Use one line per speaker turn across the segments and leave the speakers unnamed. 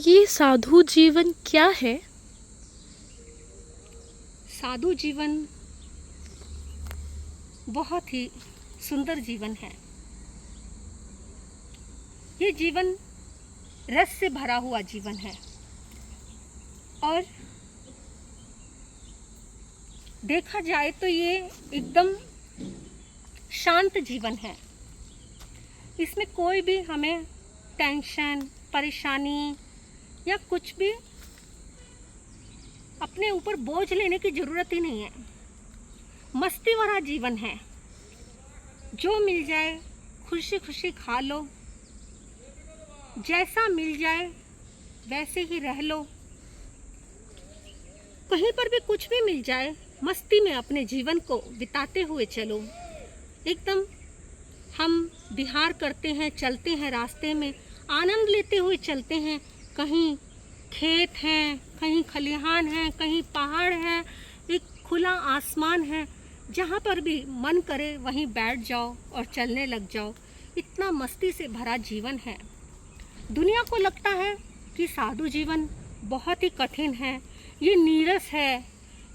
ये साधु जीवन क्या है?
साधु जीवन बहुत ही सुंदर जीवन है। ये जीवन रस से भरा हुआ जीवन है और देखा जाए तो ये एकदम शांत जीवन है। इसमें कोई भी हमें टेंशन, परेशानी या कुछ भी अपने ऊपर बोझ लेने की ज़रूरत ही नहीं है। मस्ती भरा जीवन है। जो मिल जाए खुशी खुशी खा लो, जैसा मिल जाए वैसे ही रह लो। कहीं पर भी कुछ भी मिल जाए, मस्ती में अपने जीवन को बिताते हुए चलो। एकदम हम विहार करते हैं, चलते हैं रास्ते में, आनंद लेते हुए चलते हैं। कहीं खेत हैं, कहीं खलिहान है, कहीं पहाड़ है, एक खुला आसमान है। जहाँ पर भी मन करे वहीं बैठ जाओ और चलने लग जाओ। इतना मस्ती से भरा जीवन है। दुनिया को लगता है कि साधु जीवन बहुत ही कठिन है, ये नीरस है,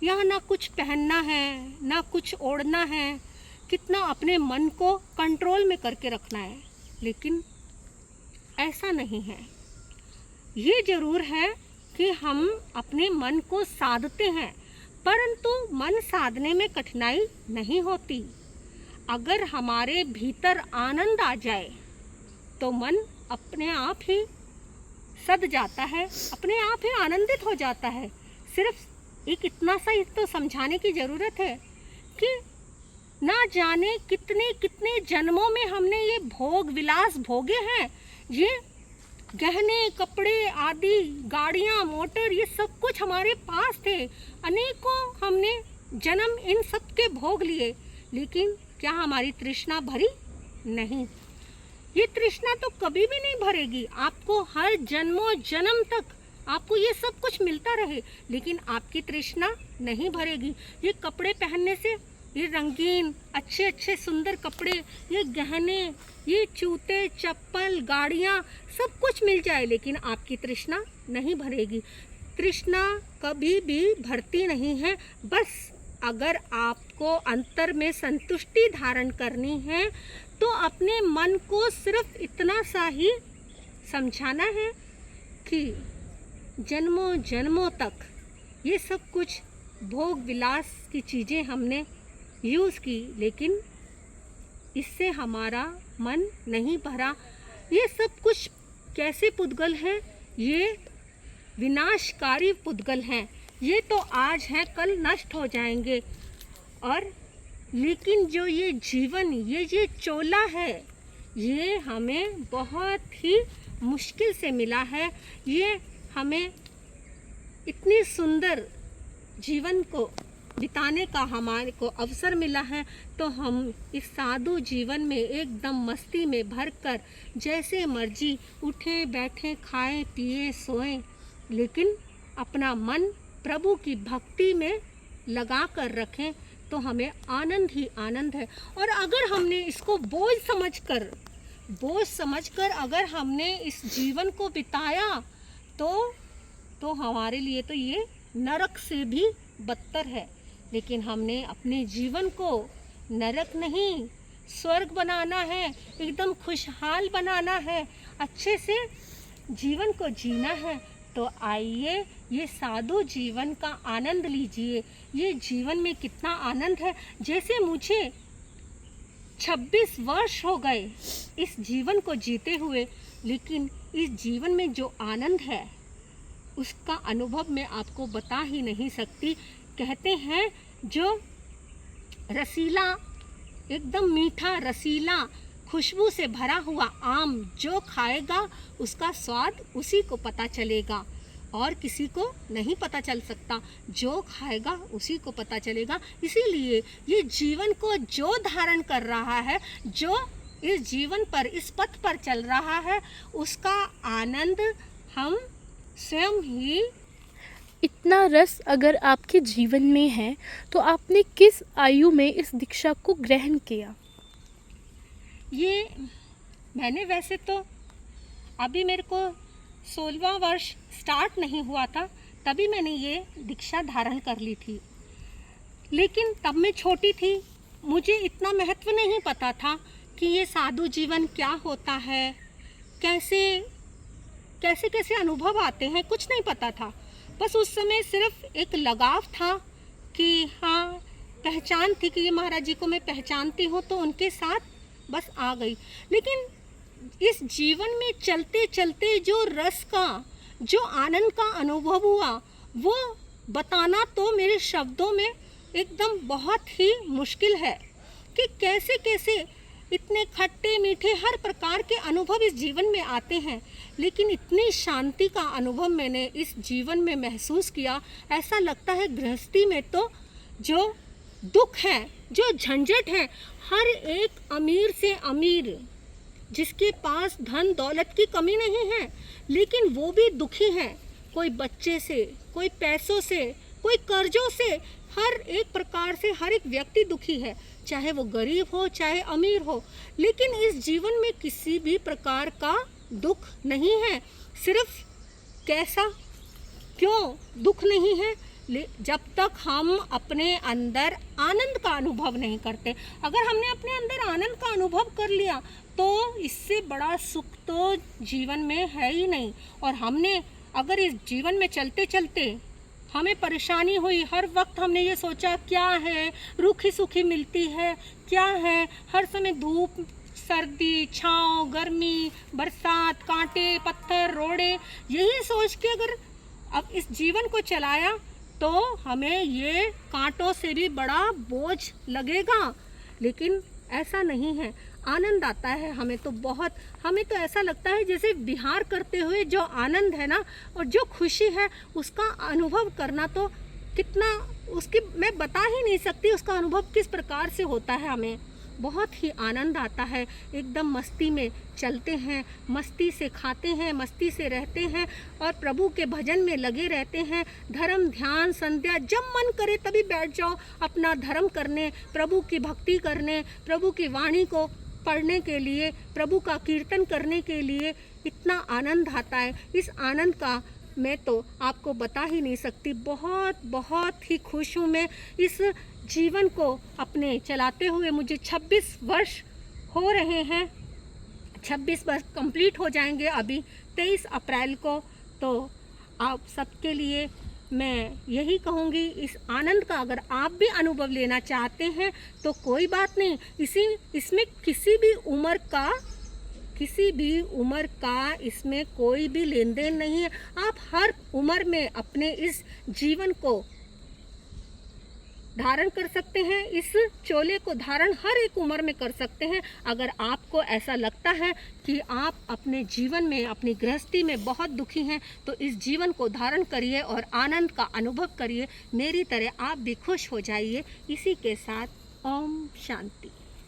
यहाँ ना कुछ पहनना है, ना कुछ ओढ़ना है, कितना अपने मन को कंट्रोल में करके रखना है। लेकिन ऐसा नहीं है। ये ज़रूर है कि हम अपने मन को साधते हैं, परंतु मन साधने में कठिनाई नहीं होती। अगर हमारे भीतर आनंद आ जाए तो मन अपने आप ही सध जाता है, अपने आप ही आनंदित हो जाता है। सिर्फ एक इतना सा तो समझाने की ज़रूरत है कि ना जाने कितने कितने जन्मों में हमने ये भोग विलास भोगे हैं। ये गहने, कपड़े आदि, गाड़ियाँ, मोटर, ये सब कुछ हमारे पास थे। अनेकों हमने जन्म इन सब के भोग लिए, लेकिन क्या हमारी तृष्णा भरी? नहीं। ये तृष्णा तो कभी भी नहीं भरेगी। आपको हर जन्मों जन्म तक आपको ये सब कुछ मिलता रहे, लेकिन आपकी तृष्णा नहीं भरेगी। ये कपड़े पहनने से, ये रंगीन अच्छे अच्छे सुंदर कपड़े, ये गहने, ये जूते, चप्पल, गाड़ियाँ, सब कुछ मिल जाए, लेकिन आपकी तृष्णा नहीं भरेगी। तृष्णा कभी भी भरती नहीं है। बस अगर आपको अंतर में संतुष्टि धारण करनी है तो अपने मन को सिर्फ इतना सा ही समझाना है कि जन्मों जन्मों तक ये सब कुछ भोग विलास की चीज़ें हमने यूज़ की, लेकिन इससे हमारा मन नहीं भरा। ये सब कुछ कैसे पुद्गल हैं? ये विनाशकारी पुद्गल हैं। ये तो आज हैं, कल नष्ट हो जाएंगे। और लेकिन जो ये जीवन, ये चोला है, ये हमें बहुत ही मुश्किल से मिला है। ये हमें इतनी सुंदर जीवन को बिताने का हमारे को अवसर मिला है, तो हम इस साधु जीवन में एकदम मस्ती में भरकर जैसे मर्जी उठें, बैठें, खाएं, पिए, सोएं, लेकिन अपना मन प्रभु की भक्ति में लगा कर रखें, तो हमें आनंद ही आनंद है। और अगर हमने इसको बोझ समझकर अगर हमने इस जीवन को बिताया तो हमारे लिए तो ये नरक से भी बदतर है। लेकिन हमने अपने जीवन को नरक नहीं, स्वर्ग बनाना है, एकदम खुशहाल बनाना है, अच्छे से जीवन को जीना है। तो आइए ये साधु जीवन का आनंद लीजिए। ये जीवन में कितना आनंद है। जैसे मुझे 26 वर्ष हो गए इस जीवन को जीते हुए, लेकिन इस जीवन में जो आनंद है उसका अनुभव मैं आपको बता ही नहीं सकती। कहते हैं जो रसीला, एकदम मीठा रसीला, खुशबू से भरा हुआ आम जो खाएगा उसका स्वाद उसी को पता चलेगा और किसी को नहीं पता चल सकता। जो खाएगा उसी को पता चलेगा। इसीलिए ये जीवन को जो धारण कर रहा है, जो इस जीवन पर, इस पथ पर चल रहा है, उसका आनंद हम स्वयं ही।
इतना रस अगर आपके जीवन में है तो आपने किस आयु में इस दीक्षा को ग्रहण किया?
ये मैंने वैसे तो अभी मेरे को 16वां वर्ष स्टार्ट नहीं हुआ था तभी मैंने ये दीक्षा धारण कर ली थी। लेकिन तब मैं छोटी थी, मुझे इतना महत्व नहीं पता था कि ये साधु जीवन क्या होता है, कैसे कैसे कैसे अनुभव आते हैं, कुछ नहीं पता था। बस उस समय सिर्फ एक लगाव था कि हाँ, पहचान थी कि ये महाराज जी को मैं पहचानती हूँ, तो उनके साथ बस आ गई। लेकिन इस जीवन में चलते चलते जो रस का, जो आनंद का अनुभव हुआ, वो बताना तो मेरे शब्दों में एकदम बहुत ही मुश्किल है कि कैसे कैसे इतने खट्टे मीठे हर प्रकार के अनुभव इस जीवन में आते हैं। लेकिन इतनी शांति का अनुभव मैंने इस जीवन में महसूस किया। ऐसा लगता है गृहस्थी में तो जो दुख है, जो झंझट है, हर एक अमीर से अमीर जिसके पास धन दौलत की कमी नहीं है, लेकिन वो भी दुखी है। कोई बच्चे से, कोई पैसों से, कोई कर्जों से, हर एक प्रकार से हर एक व्यक्ति दुखी है, चाहे वो गरीब हो चाहे अमीर हो। लेकिन इस जीवन में किसी भी प्रकार का दुख नहीं है। सिर्फ कैसा, क्यों दुख नहीं है? जब तक हम अपने अंदर आनंद का अनुभव नहीं करते। अगर हमने अपने अंदर आनंद का अनुभव कर लिया तो इससे बड़ा सुख तो जीवन में है ही नहीं। और हमने अगर इस जीवन में चलते चलते हमें परेशानी हुई, हर वक्त हमने ये सोचा क्या है, रूखी सूखी मिलती है, क्या है, हर समय धूप, सर्दी, छाँव, गर्मी, बरसात, कांटे, पत्थर, रोड़े, यही सोच के अगर अब इस जीवन को चलाया तो हमें ये कांटों से भी बड़ा बोझ लगेगा। लेकिन ऐसा नहीं है, आनंद आता है हमें तो बहुत। हमें तो ऐसा लगता है जैसे विहार करते हुए जो आनंद है ना, और जो खुशी है, उसका अनुभव करना तो कितना, उसकी मैं बता ही नहीं सकती उसका अनुभव किस प्रकार से होता है। हमें बहुत ही आनंद आता है, एकदम मस्ती में चलते हैं, मस्ती से खाते हैं, मस्ती से रहते हैं और प्रभु के भजन में लगे रहते हैं। धर्म, ध्यान, संध्या, जब मन करे तभी बैठ जाओ अपना धर्म करने, प्रभु की भक्ति करने, प्रभु की वाणी को पढ़ने के लिए, प्रभु का कीर्तन करने के लिए। इतना आनंद आता है, इस आनंद का मैं तो आपको बता ही नहीं सकती। बहुत बहुत ही खुश हूँ मैं इस जीवन को अपने चलाते हुए। मुझे 26 वर्ष हो रहे हैं, 26 वर्ष कंप्लीट हो जाएंगे अभी 23 अप्रैल को। तो आप सबके लिए मैं यही कहूँगी, इस आनंद का अगर आप भी अनुभव लेना चाहते हैं तो कोई बात नहीं, इसमें किसी भी उम्र का इसमें कोई भी लेन देन नहीं है। आप हर उम्र में अपने इस जीवन को धारण कर सकते हैं, इस चोले को धारण हर एक उम्र में कर सकते हैं। अगर आपको ऐसा लगता है कि आप अपने जीवन में, अपनी गृहस्थी में बहुत दुखी हैं, तो इस जीवन को धारण करिए और आनंद का अनुभव करिए। मेरी तरह आप भी खुश हो जाइए। इसी के साथ ओम शांति।